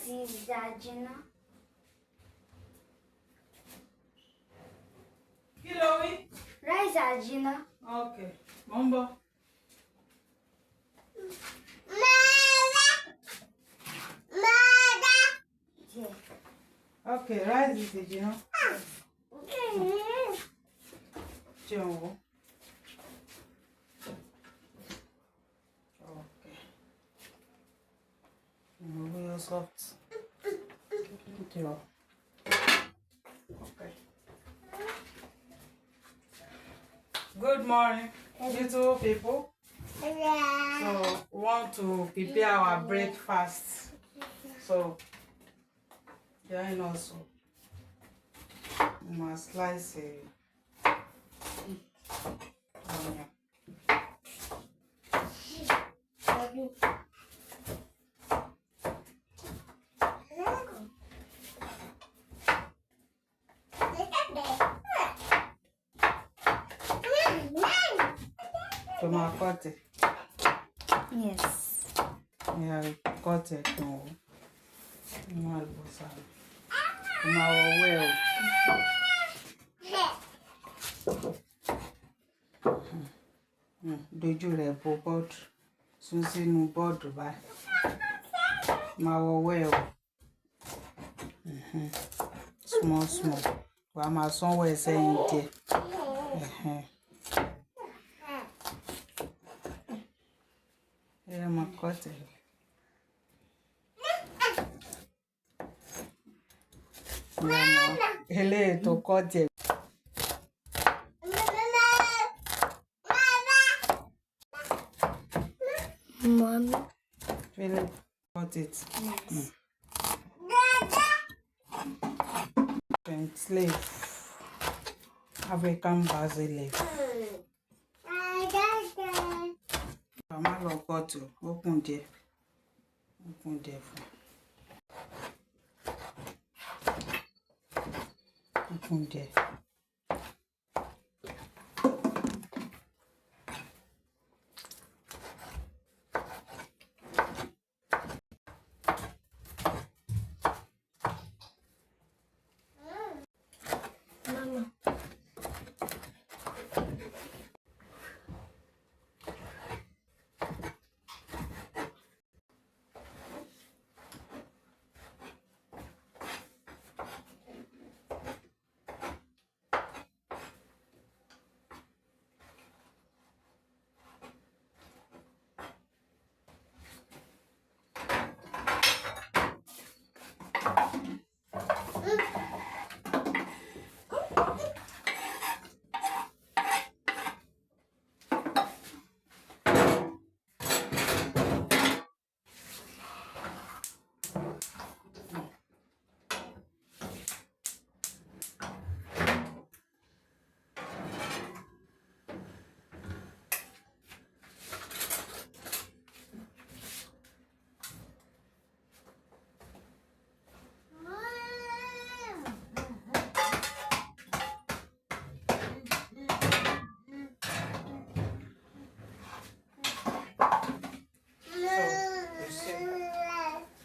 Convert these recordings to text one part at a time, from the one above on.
is Dajina. Kilowi? Rice Ajina. Okay. Mumbo. Okay, rice is it, you know? Joe. Okay. Real soft. Joe. Okay. Good morning, beautiful people. So we want to prepare our breakfast. So join us. We must slice a onion. So my cut it. Yes. Yeah, cut it. No. No, well. Dojú rẹ̀ bo bọ́ọ̀dù sún sínú bọ́ọ̀dù báyìí. Máa wọ̀wẹ́ o. Small small. Wà á máa sanwó ẹsẹ̀ yìí díẹ̀. Ẹ máa kọ́ tẹ̀lé. Eléyìí tó kọ́ tẹ̀. Mommy. Really cut it. Yes. French leaf. African basil leaf. Màmá lọ cut o. Open díẹ̀. Open díẹ̀ fún. Open díẹ̀. Mama.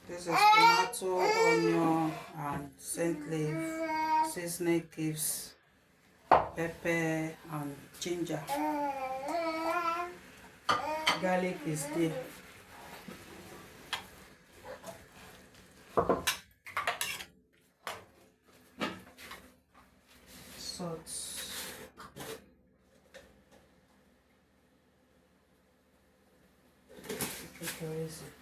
This is tomato, onion, and scent leaf, seasoning cubes, pepper, and ginger. Garlic is there. Salt. Where is it?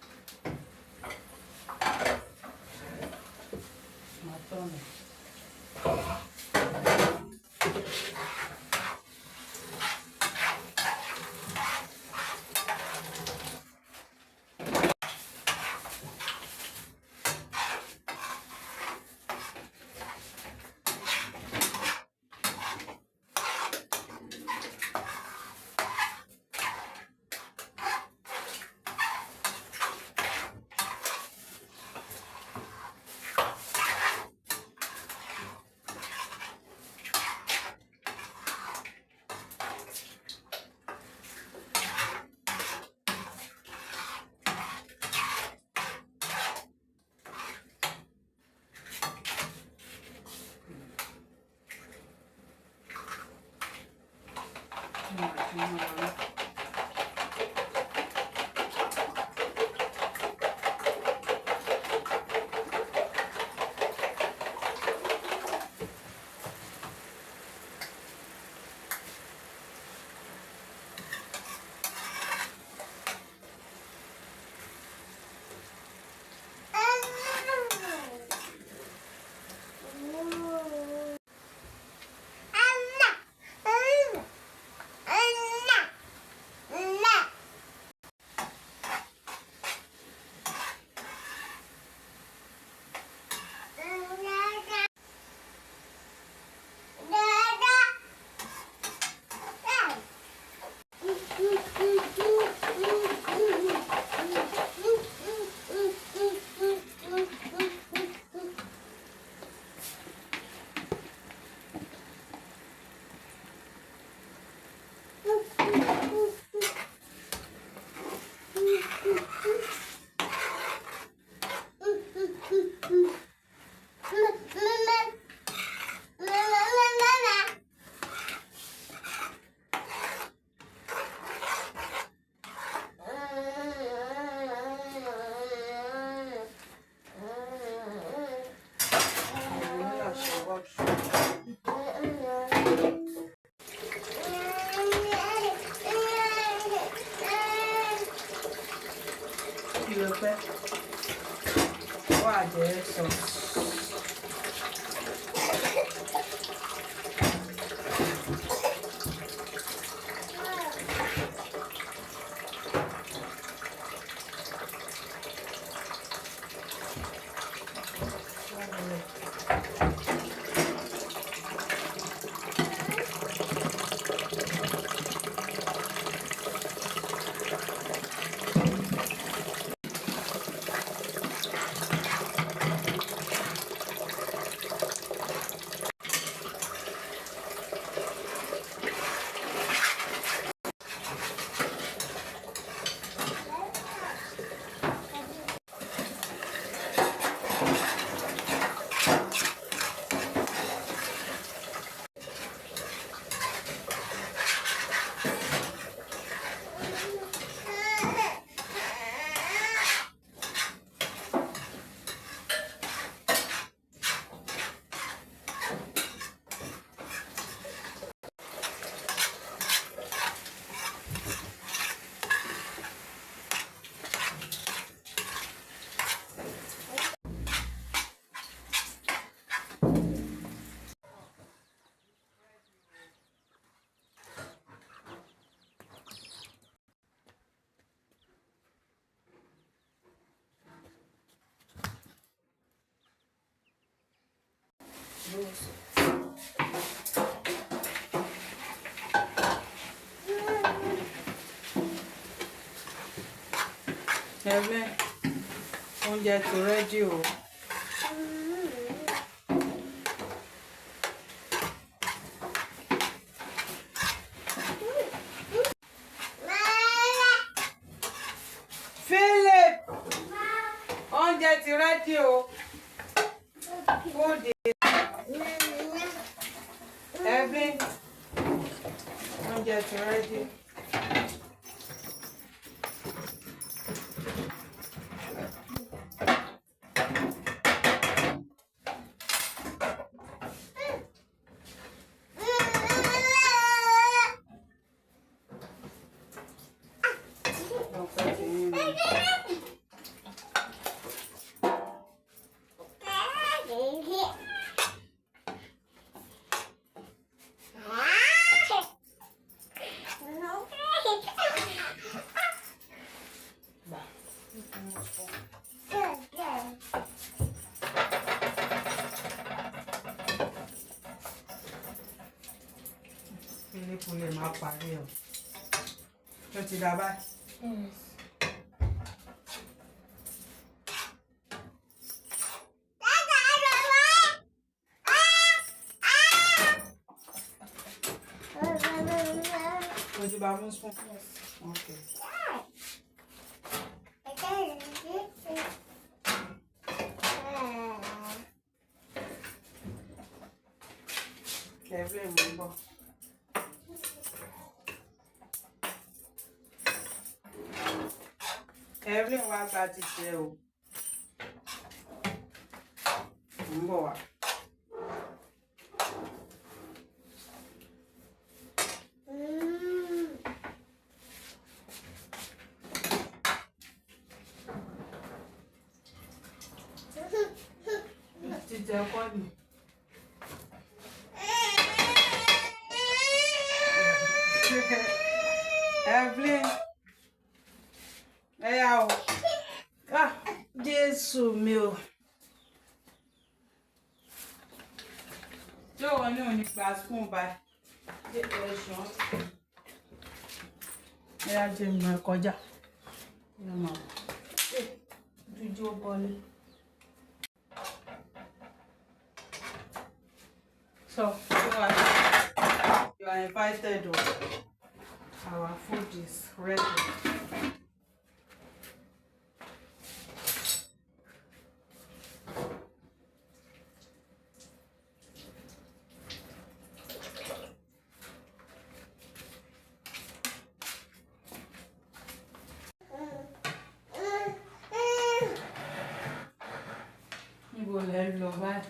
kí ló fẹ́? Wá jẹ́ sauce. Ẹ̀rẹ́ oúnjẹ tó rẹ́dí o. Philip oúnjẹ ti rẹ́dí o. Food ẹ̀rẹ́ oúnjẹ ti rẹ́dí. Philip lè má parí o. Tó ti dá báyìí. Tó ti bá mú spoon. Okay. Ẹ̀rẹ́ mú bọ̀. Ẹ̀rẹ́ wá gba ti ṣe o. Ń bọ̀ wá. Ti jẹ kọ́ ni. Evelyn. Ẹ̀yà o. Ah, Jésù mi o. Tí òun ní òní gba spoon báyìí. Jésù ẹ̀ṣọ́. Ẹ̀yà jẹ́ mi máa kọjá. Ẹ̀yà máa bọ̀. Jújú ó bọ́lé. So, you are invited. Our food is ready. Níbo lẹ lọ báyìí?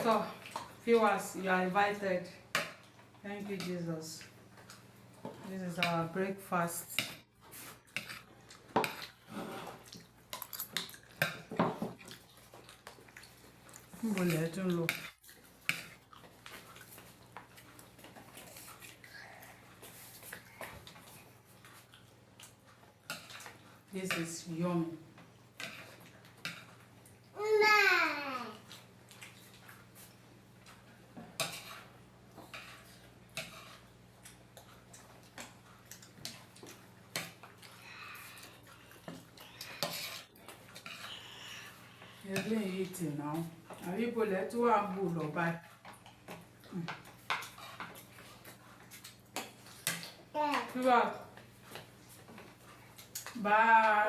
So, viewers, you are invited. Thank you, Jesus. This is our breakfast. This is yummy. You've been eating now. Are you going to have bull or bye? Bye.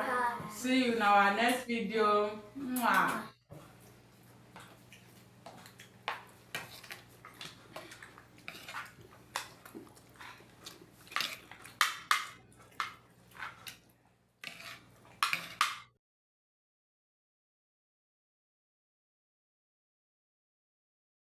See you in our next video. Mwah.